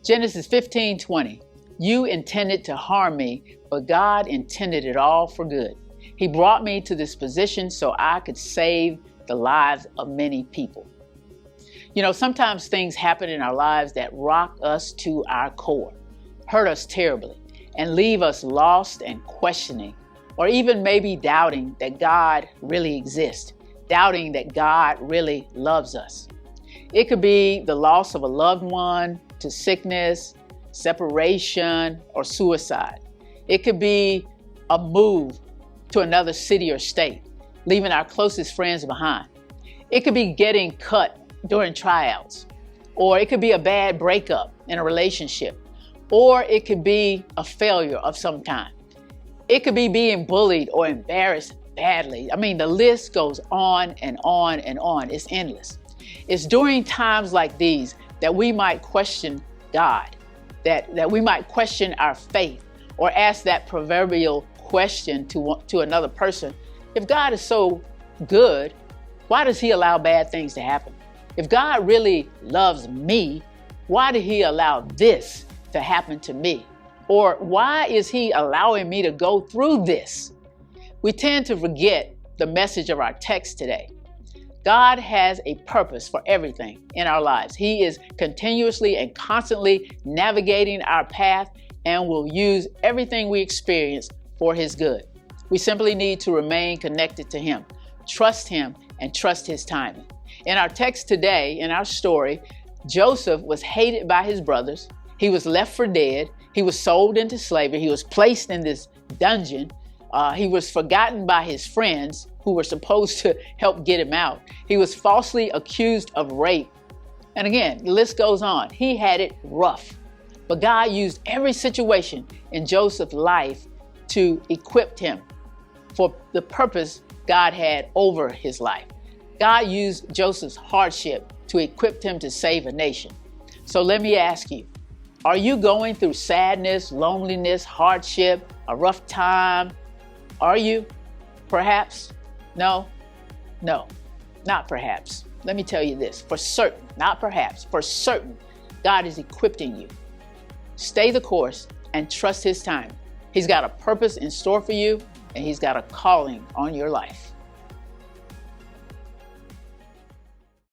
Genesis 15:20. You intended to harm me, but God intended it all for good. He brought me to this position so I could save the lives of many people. You know, sometimes things happen in our lives that rock us to our core, hurt us terribly, and leave us lost and questioning, or even maybe doubting that God really exists, doubting that God really loves us. It could be the loss of a loved one to sickness, separation, or suicide. It could be a move to another city or state, leaving our closest friends behind. It could be getting cut during tryouts, or it could be a bad breakup in a relationship, or it could be a failure of some kind. It could be being bullied or embarrassed badly. I mean, the list goes on and on and on. It's endless. It's during times like these that we might question God, that we might question our faith, or ask that proverbial question to another person. If God is so good, why does he allow bad things to happen? If God really loves me, why did he allow this to happen to me? Or why is he allowing me to go through this? We tend to forget the message of our text today. God has a purpose for everything in our lives. He is continuously and constantly navigating our path and will use everything we experience for his good. We simply need to remain connected to him, trust him, and trust his timing. In our text today, in our story, Joseph was hated by his brothers. He was left for dead. He was sold into slavery. He was placed in this dungeon. He was forgotten by his friends who were supposed to help get him out. He was falsely accused of rape. And again, the list goes on. He had it rough. But God used every situation in Joseph's life to equip him for the purpose God had over his life. God used Joseph's hardship to equip him to save a nation. So let me ask you, are you going through sadness, loneliness, hardship, a rough time? Are you? Perhaps? No, not perhaps. Let me tell you this, for certain, not perhaps, for certain, God is equipping you. Stay the course and trust his time. He's got a purpose in store for you, and he's got a calling on your life.